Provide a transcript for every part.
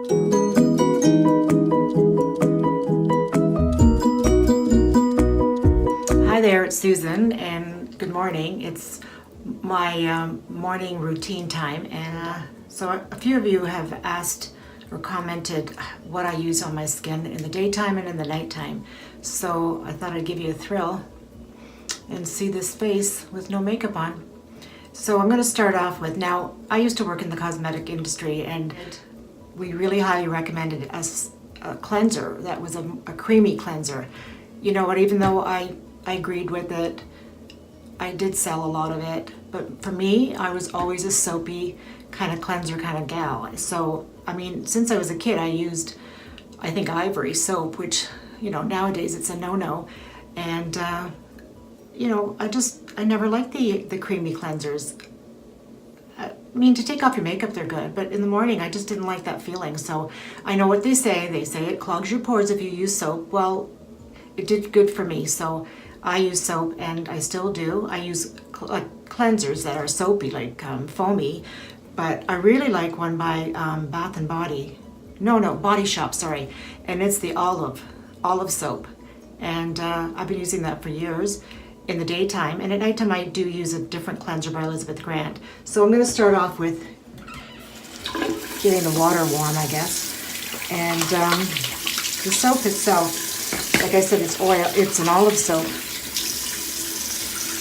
Hi there, it's Susan, and good morning. It's my morning routine time, and so a few of you have asked or commented what I use on my skin in the daytime and in the nighttime. So I thought I'd give you a thrill and see this face with no makeup on. So I'm going to start off with, now I used to work in the cosmetic industry, and we really highly recommended a cleanser that was a creamy cleanser. You know what, even though I agreed with it, I did sell a lot of it, but for me, I was always a soapy kind of cleanser kind of gal. So, I mean, since I was a kid, I used, I think, Ivory soap, which, you know, nowadays it's a no-no. And, you know, I never liked the creamy cleansers. I mean, to take off your makeup, they're good, but in the morning, I just didn't like that feeling. So I know what they say it clogs your pores if you use soap. Well, it did good for me, so I use soap, and I still do. I use cleansers that are soapy, like foamy, but I really like one by Bath and Body. No, Body Shop, sorry. And it's the olive soap. And I've been using that for years in the daytime. And at nighttime, I do use a different cleanser by Elizabeth Grant. So I'm going to start off with getting the water warm, I guess. And the soap itself, like I said, it's oil. It's an olive soap.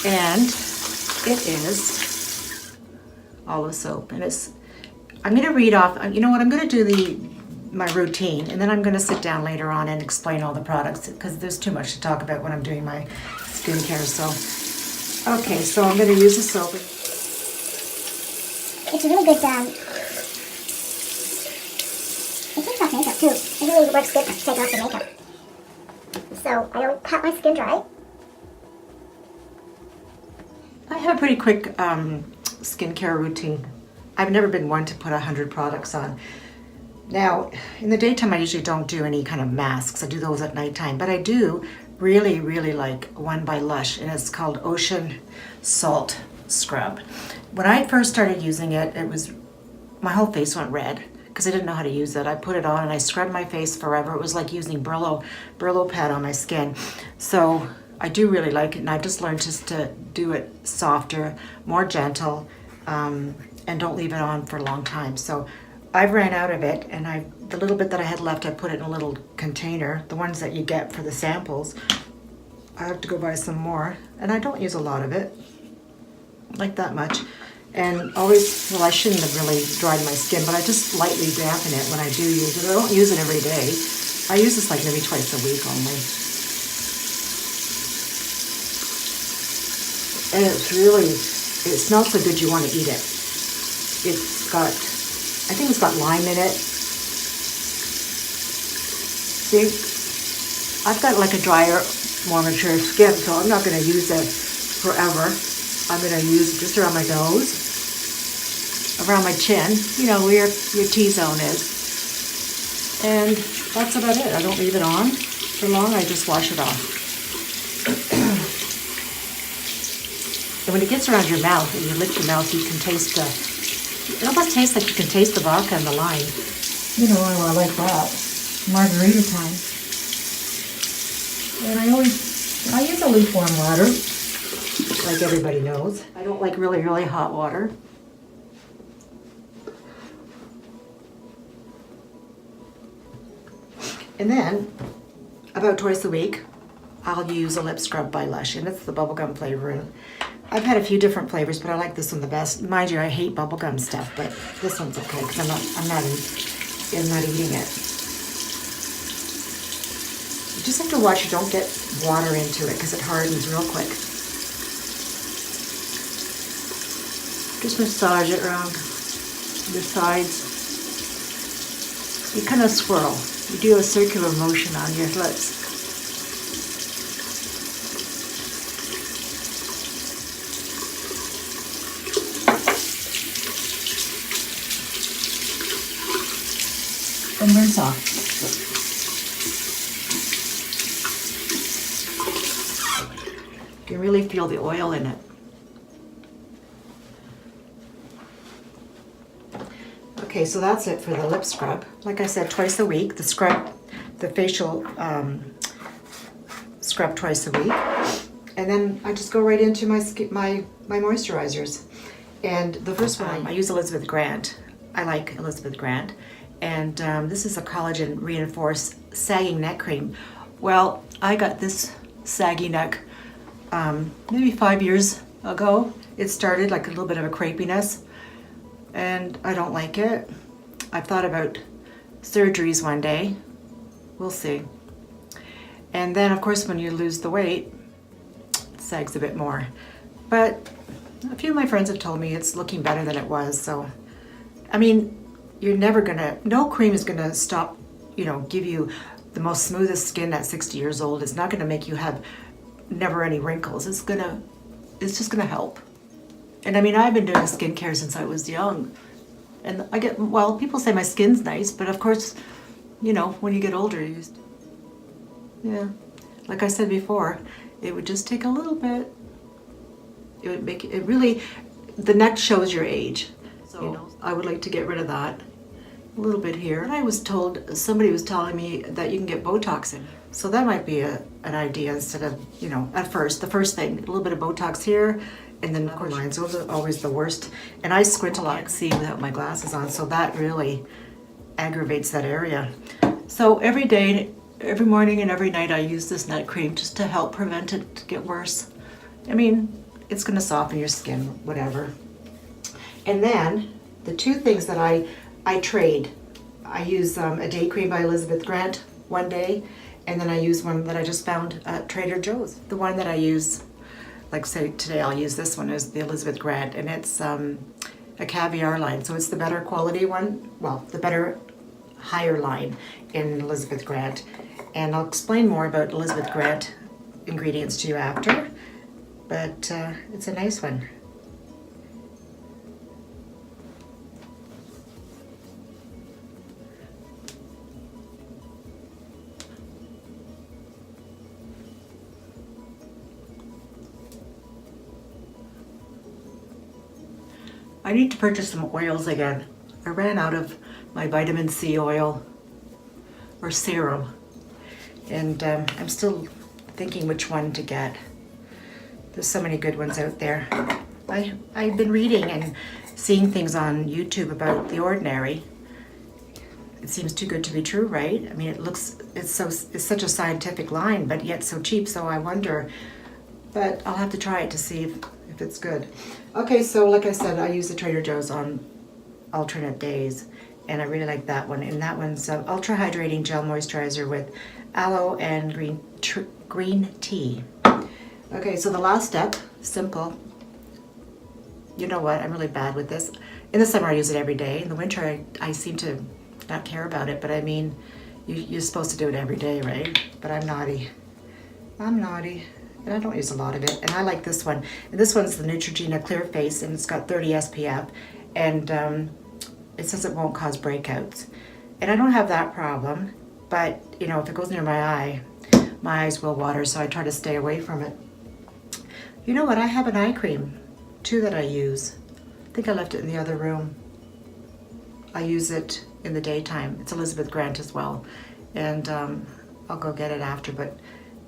And it is olive soap. And I'm going to read off, you know what, I'm going to do my routine, and then I'm going to sit down later on and explain all the products, because there's too much to talk about when I'm doing my skincare. So, okay, so I'm going to use the soap. It's a really good, it takes off makeup too. It really works good to take off the makeup. So I don't pat my skin dry. I have a pretty quick skincare routine. I've never been one to put 100 products on. Now, in the daytime, I usually don't do any kind of masks. I do those at nighttime, but I do really, really like one by Lush, and it's called Ocean Salt Scrub. When I first started using it, my whole face went red because I didn't know how to use it. I put it on and I scrubbed my face forever. It was like using Brillo pad on my skin. So I do really like it, and I've just learned just to do it softer, more gentle, and don't leave it on for a long time. So I've ran out of it, and the little bit that I had left, I put it in a little container, the ones that you get for the samples. I have to go buy some more, and I don't use a lot of it, like that much. And always, well, I shouldn't have really dried my skin, but I just lightly dampen it when I do use it. I don't use it every day. I use this like maybe twice a week only. And it smells so good you want to eat it. I think it's got lime in it. See, I've got like a drier, more mature skin, so I'm not going to use it forever. I'm going to use it just around my nose, around my chin, you know, where your T-zone is. And that's about it. I don't leave it on for long. I just wash it off. And when it gets around your mouth and you lick your mouth, you can taste it almost tastes like you can taste the vodka and the lime. You know, I like that. Margarita time. And I use a lukewarm water, like everybody knows. I don't like really, really hot water. And then, about twice a week, I'll use a lip scrub by Lush, and it's the bubblegum flavor. And I've had a few different flavors, but I like this one the best. Mind you, I hate bubblegum stuff, but this one's okay because I'm not eating it. You just have to watch you don't get water into it because it hardens real quick. Just massage it around the sides. You kind of swirl. You do a circular motion on your lips. And rinse off. You can really feel the oil in it. Okay, Okay, so that's it for the lip scrub. Like I said, twice a week. The facial scrub twice a week. And then I just go right into my moisturizers. And the first one, I use Elizabeth Grant. I like Elizabeth Grant. And this is a collagen reinforced sagging neck cream. Well, I got this saggy neck maybe 5 years ago. It started like a little bit of a crepiness, and I don't like it. I've thought about surgeries one day. We'll see. And then, of course, when you lose the weight, it sags a bit more. But a few of my friends have told me it's looking better than it was. So, I mean, no cream is gonna stop, give you the most smoothest skin at 60 years old. It's not gonna make you have never any wrinkles. It's just gonna help. And I mean, I've been doing skincare since I was young. And people say my skin's nice, but of course, when you get older, like I said before, it would just take a little bit. It would make it really, the neck shows your age. So I would like to get rid of that a little bit here. And I was told, somebody was telling me that you can get Botox in. So that might be an idea instead of, at first, the first thing, a little bit of Botox here, and then of course lines, those are always the worst. And I squint a lot, see without my glasses on, so that really aggravates that area. So every day, every morning and every night I use this night cream just to help prevent it to get worse. I mean, it's gonna soften your skin, whatever. And then the two things that I trade, I use a day cream by Elizabeth Grant one day, and then I use one that I just found at Trader Joe's. The one that I use, like say today I'll use this one, is the Elizabeth Grant, and it's a Caviar line, so it's the better quality one, well, the better higher line in Elizabeth Grant. And I'll explain more about Elizabeth Grant ingredients to you after, but it's a nice one. I need to purchase some oils again. I ran out of my vitamin C oil or serum, and I'm still thinking which one to get. There's so many good ones out there. I've been reading and seeing things on YouTube about The Ordinary. It seems too good to be true, right? I mean, it's such a scientific line, but yet so cheap, so I wonder. But I'll have to try it to see if it's good. Okay, so like I said, I use the Trader Joe's on alternate days, and I really like that one. And that one's Ultra Hydrating Gel Moisturizer with aloe and green tea. Okay, so the last step, simple. You know what, I'm really bad with this. In the summer I use it every day. In the winter I seem to not care about it, but I mean, you're supposed to do it every day, right? But I'm naughty. And I don't use a lot of it. And I like this one. And this one's the Neutrogena Clear Face, and it's got 30 SPF. And it says it won't cause breakouts. And I don't have that problem, but if it goes near my eyes will water, so I try to stay away from it. You know what, I have an eye cream too that I use. I think I left it in the other room. I use it in the daytime. It's Elizabeth Grant as well. And I'll go get it after, but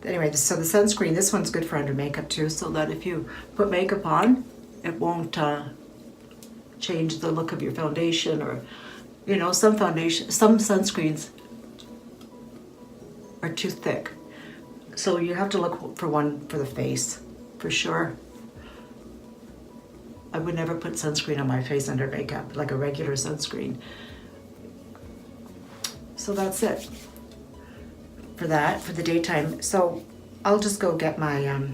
anyway, so the sunscreen, this one's good for under makeup too, so that if you put makeup on, it won't change the look of your foundation, or some sunscreens are too thick. So you have to look for one for the face, for sure. I would never put sunscreen on my face under makeup, like a regular sunscreen. So that's it for the daytime. So I'll just go get my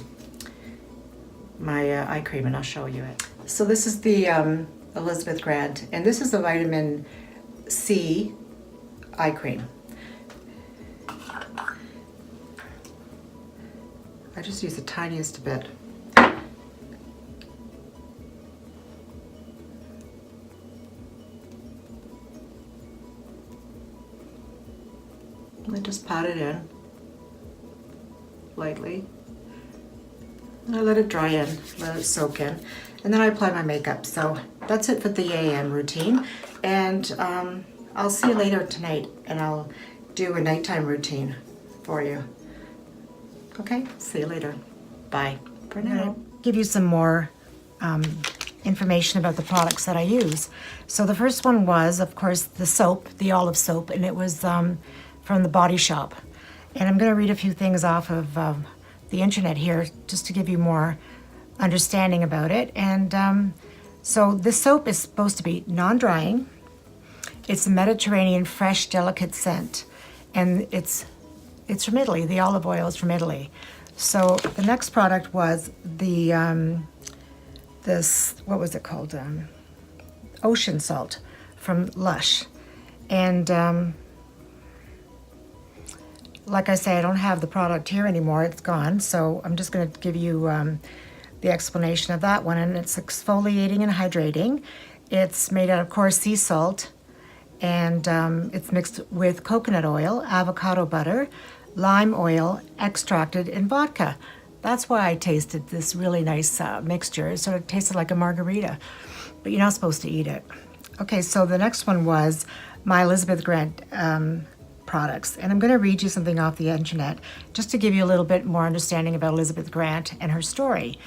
eye cream and I'll show you it. So this is the Elizabeth Grant, and this is the vitamin C eye cream. I just use the tiniest bit. I just pat it in lightly. And I let it dry in, let it soak in. and then I apply my makeup. So that's it for the AM routine, and I'll see you later tonight, and I'll do a nighttime routine for you. Okay, see you later. Bye. For now. Give you some more information about the products that I use. So the first one was, of course, the soap, the olive soap, and it was from the Body Shop. And I'm going to read a few things off of the internet here just to give you more understanding about it. And so this soap is supposed to be non-drying. It's a Mediterranean fresh, delicate scent, and it's from Italy. The olive oil is from Italy. So the next product was the this, what was it called? Ocean Salt from Lush. And like I say, I don't have the product here anymore. It's gone. So I'm just going to give you the explanation of that one. And it's exfoliating and hydrating. It's made out of coarse sea salt. And it's mixed with coconut oil, avocado butter, lime oil, extracted in vodka. That's why I tasted this really nice mixture. It sort of tasted like a margarita, but you're not supposed to eat it. Okay, so the next one was my Elizabeth Grant products. And I'm going to read you something off the internet just to give you a little bit more understanding about Elizabeth Grant and her story.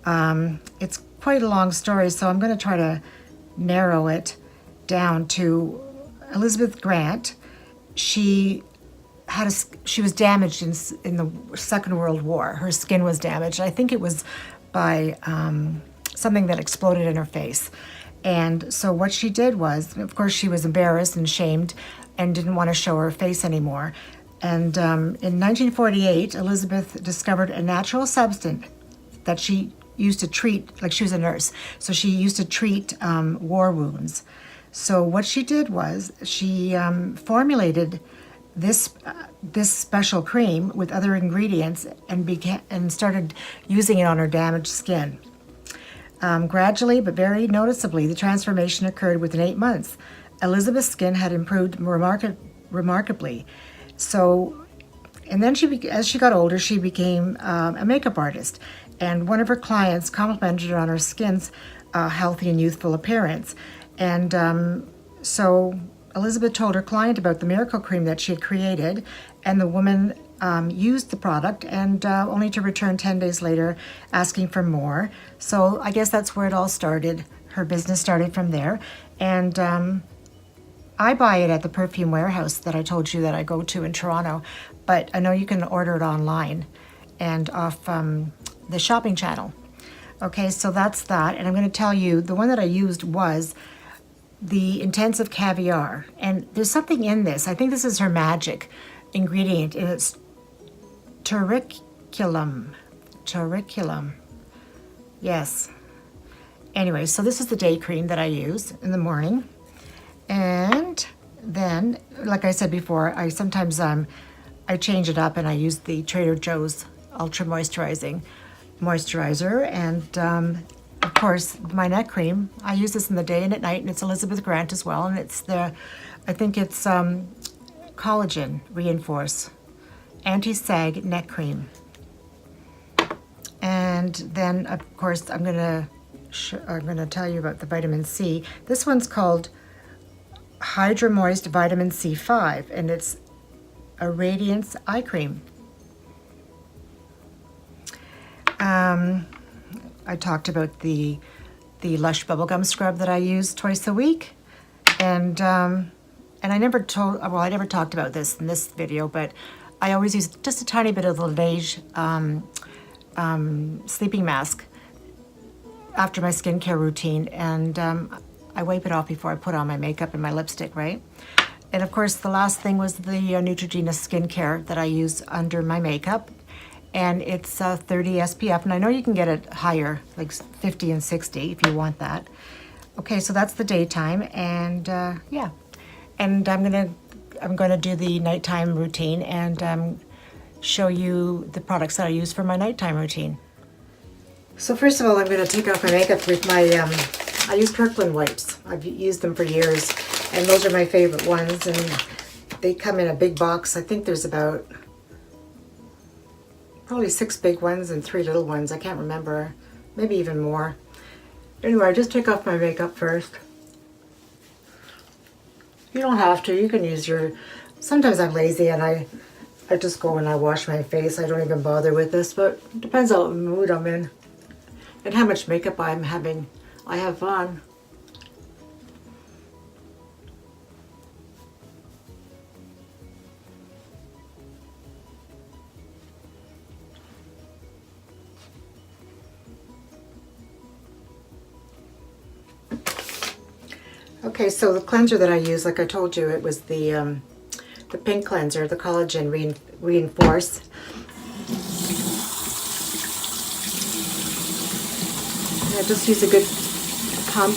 It's quite a long story, so I'm going to try to narrow it down to Elizabeth Grant. She was damaged in the Second World War. Her skin was damaged. I think it was by something that exploded in her face. And so what she did was, of course, she was embarrassed and shamed and didn't want to show her face anymore. And in 1948, Elizabeth discovered a natural substance that she used to treat, like she was a nurse, so she used to treat war wounds. So what she did was she formulated this special cream with other ingredients and started using it on her damaged skin. Gradually, but very noticeably, the transformation occurred within 8 months. Elizabeth's skin had improved remarkably. So, and then as she got older, she became a makeup artist. And one of her clients complimented her on her skin's healthy and youthful appearance. And so Elizabeth told her client about the miracle cream that she had created, and the woman used the product, and only to return 10 days later asking for more. So I guess that's where it all started. Her business started from there. And I buy it at the perfume warehouse that I told you that I go to in Toronto, but I know you can order it online and off the shopping channel. Okay, so that's that. And I'm going to tell you, the one that I used was the Intensive Caviar. And there's something in this. I think this is her magic ingredient, and it's Turriculum. Yes. Anyway, so this is the day cream that I use in the morning. And then, like I said before, I sometimes I change it up and I use the Trader Joe's Ultra Moisturizing moisturizer. And of course, my neck cream, I use this in the day and at night, and it's Elizabeth Grant as well. And it's I think it's collagen reinforce anti-sag neck cream. And then, of course, I'm gonna tell you about the vitamin C. This one's called Hydra Moist Vitamin C5, and it's a Radiance eye cream. I talked about the Lush bubblegum scrub that I use twice a week, and I never talked about this in this video, but I always use just a tiny bit of the Laneige sleeping mask after my skincare routine, and I wipe it off before I put on my makeup and my lipstick, right? And of course, the last thing was the Neutrogena skincare that I use under my makeup, and it's 30 SPF, and I know you can get it higher, like 50 and 60 if you want that. Okay, so that's the daytime, and yeah, and I'm gonna do the nighttime routine and show you the products that I use for my nighttime routine. So first of all, I'm going to take off my makeup with my, I use Kirkland wipes. I've used them for years, and those are my favorite ones, and they come in a big box. I think there's about probably 6 big ones and 3 little ones. I can't remember, maybe even more. Anyway, I just take off my makeup first. You don't have to. You can use your... Sometimes I'm lazy and I just go and I wash my face. I don't even bother with this, but it depends on what mood I'm in and how much makeup I have on. Okay, so the cleanser that I use, like I told you, it was the pink cleanser, the collagen reinforce. And I just use a good pump.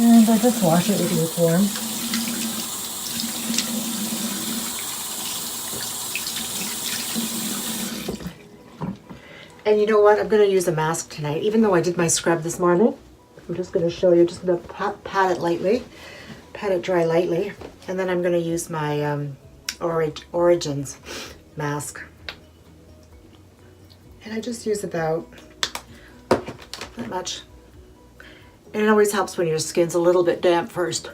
And I just wash it with lukewarm. And you know what? I'm going to use a mask tonight. Even though I did my scrub this morning, I'm just going to show you. Just going to pat it lightly, pat it dry lightly, and then I'm going to use my Origins mask. And I just use about that much. And it always helps when your skin's a little bit damp first.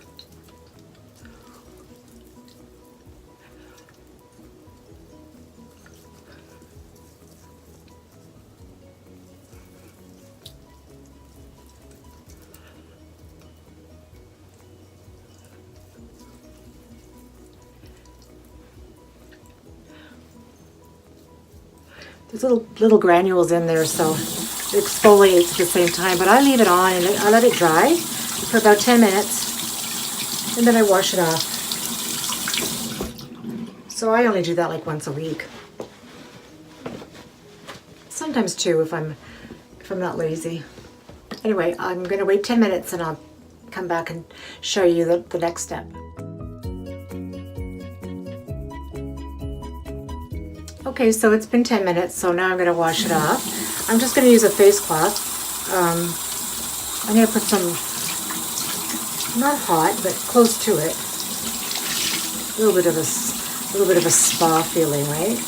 There's little granules in there, so it exfoliates at the same time. But I leave it on and I let it dry for about 10 minutes, and then I wash it off. So I only do that like once a week. Sometimes two if I'm not lazy. Anyway, I'm going to wait 10 minutes and I'll come back and show you the next step. Okay, so it's been 10 minutes, so now I'm going to wash it off. I'm just going to use a face cloth. I'm going to put some, not hot, but close to it. A little bit of a spa feeling, right?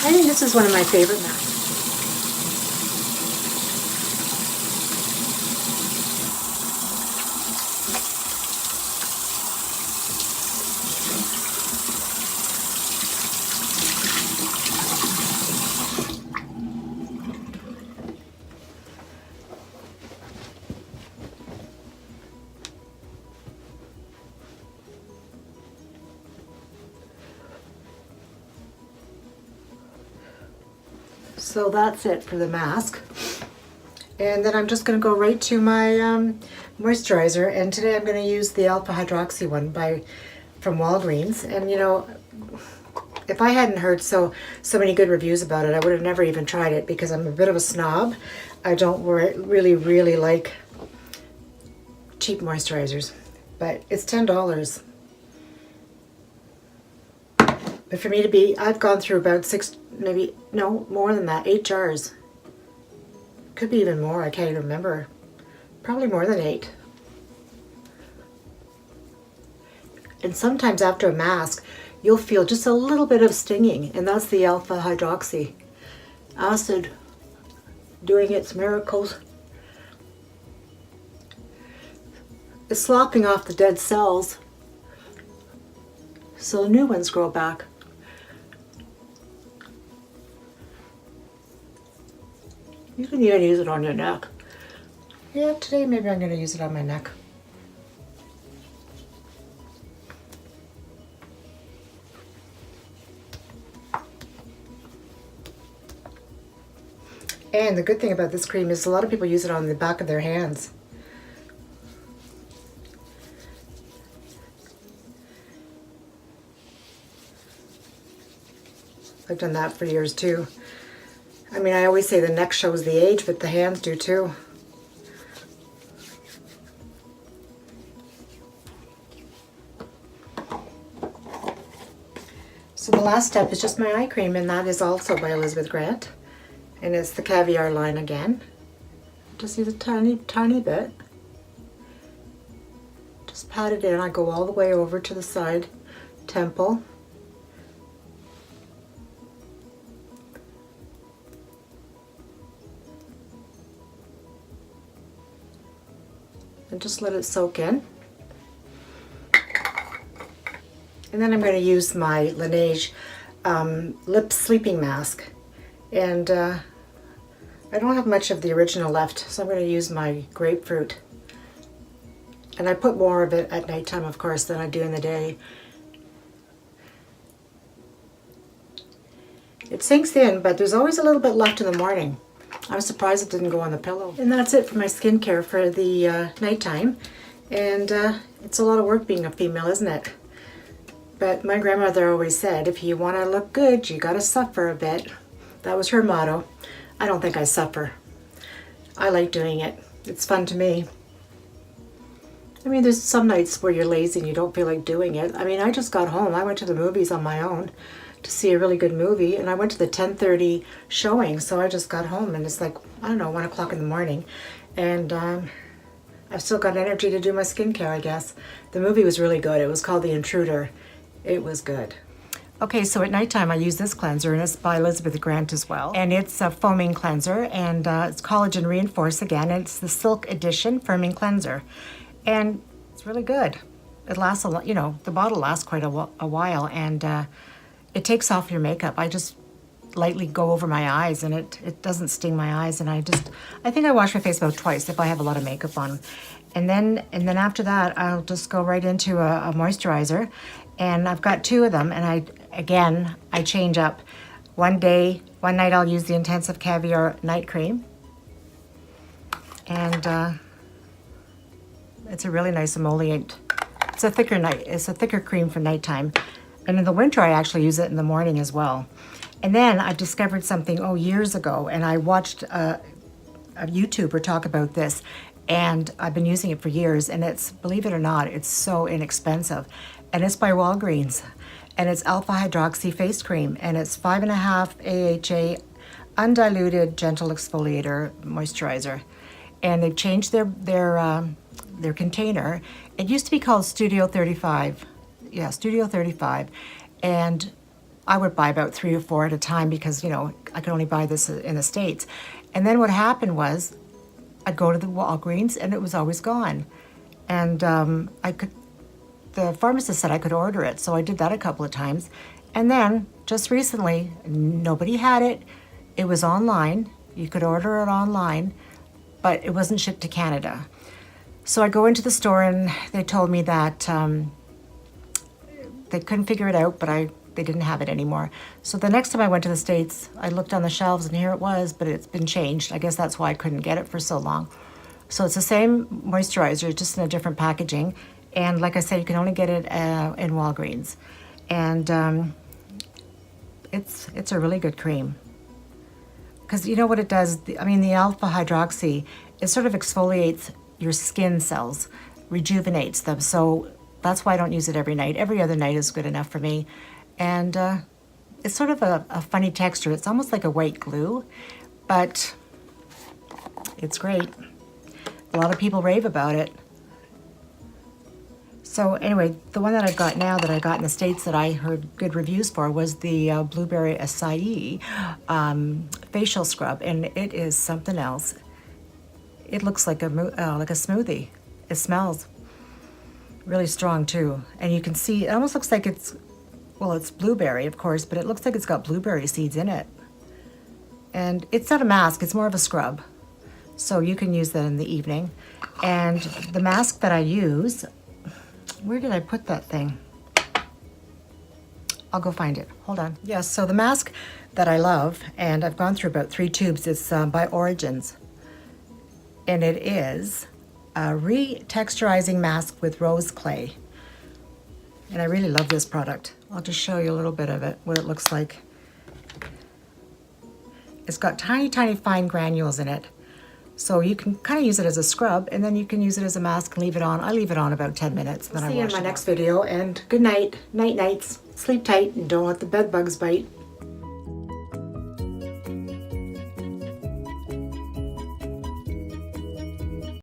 I think this is one of my favorite masks. So that's it for the mask. And then I'm just going to go right to my moisturizer. And today I'm going to use the alpha hydroxy one from Walgreens. And you know, if I hadn't heard so many good reviews about it, I would have never even tried it because I'm a bit of a snob. I don't really like cheap moisturizers, but it's $10. But for me to be, I've gone through about 6, maybe, no, more than that, 8 jars. Could be even more, I can't even remember. Probably more than 8. And sometimes after a mask, you'll feel just a little bit of stinging, and that's the alpha hydroxy acid doing its miracles. It's slopping off the dead cells so new ones grow back. You can even use it on your neck. Yeah, today maybe I'm going to use it on my neck. And the good thing about this cream is a lot of people use it on the back of their hands. I've done that for years too. I mean, I always say the neck shows the age, but the hands do too. So the last step is just my eye cream, and that is also by Elizabeth Grant. And it's the Caviar line again. Just use a tiny, tiny bit. Just pat it in. I go all the way over to the side temple. And just let it soak in. And then I'm going to use my Laneige lip sleeping mask. And I don't have much of the original left, so I'm going to use my grapefruit. And I put more of it at nighttime, of course, than I do in the day. It sinks in, but there's always a little bit left in the morning. I was surprised it didn't go on the pillow. And that's it for my skincare for the nighttime. And it's a lot of work being a female, isn't it? But my grandmother always said, if you want to look good, you got to suffer a bit. That was her motto. I don't think I suffer. I like doing it. It's fun to me. I mean, there's some nights where you're lazy and you don't feel like doing it. I mean, I just got home. I went to the movies on my own to see a really good movie, and I went to the 10:30 showing, so I just got home, and it's like, I don't know, 1 o'clock in the morning. And I've still got energy to do my skincare, I guess. The movie was really good. It was called The Intruder. It was good. Okay, so at nighttime I use this cleanser, and it's by Elizabeth Grant as well. And it's a foaming cleanser, and it's collagen reinforced again. And it's the Silk Edition Firming Cleanser. And it's really good. It lasts a lot, you know, the bottle lasts quite a while, and it takes off your makeup. I just lightly go over my eyes, and it doesn't sting my eyes. And I think I wash my face about twice if I have a lot of makeup on. And then after that, I'll just go right into a moisturizer. And I've got 2 of them, and I change up. One night I'll use the Intensive Caviar Night Cream. And it's a really nice emollient. It's a thicker cream for nighttime. And in the winter, I actually use it in the morning as well. And then I discovered something, years ago, and I watched a YouTuber talk about this, and I've been using it for years, and it's, believe it or not, it's so inexpensive. And it's by Walgreens, and it's alpha hydroxy face cream, and it's 5.5 AHA undiluted gentle exfoliator moisturizer. And they've changed their container. It used to be called Studio 35. Yeah, Studio 35. And I would buy about 3 or 4 at a time because, you know, I could only buy this in the States. And then what happened was I'd go to the Walgreens and it was always gone. And the pharmacist said I could order it, so I did that a couple of times. And then, just recently, nobody had it. It was online. You could order it online, but it wasn't shipped to Canada. So I go into the store, and they told me that they couldn't figure it out, but they didn't have it anymore. So the next time I went to the States, I looked on the shelves, and here it was, but it's been changed. I guess that's why I couldn't get it for so long. So it's the same moisturizer, just in a different packaging. And like I said, you can only get it in Walgreens. And it's a really good cream. Because you know what it does? The alpha hydroxy, it sort of exfoliates your skin cells, rejuvenates them. So that's why I don't use it every night. Every other night is good enough for me. And it's sort of a funny texture. It's almost like a white glue, but it's great. A lot of people rave about it. So anyway, the one that I've got now that I got in the States that I heard good reviews for was the Blueberry Acai facial scrub, and it is something else. It looks like a smoothie. It smells really strong too, and you can see it almost looks like it's blueberry, of course, but it looks like it's got blueberry seeds in it. And it's not a mask; it's more of a scrub. So you can use that in the evening. And the mask that I use. Where did I put that thing? I'll go find it. Hold on. Yes, so the mask that I love, and I've gone through about 3 tubes, it's by Origins. And it is a re-texturizing mask with rose clay. And I really love this product. I'll just show you a little bit of it, what it looks like. It's got tiny, tiny fine granules in it. So you can kind of use it as a scrub, and then you can use it as a mask and leave it on. I leave it on about 10 minutes. Then I wash it. See you in my next video, and good night. Night nights. Sleep tight and don't let the bed bugs bite.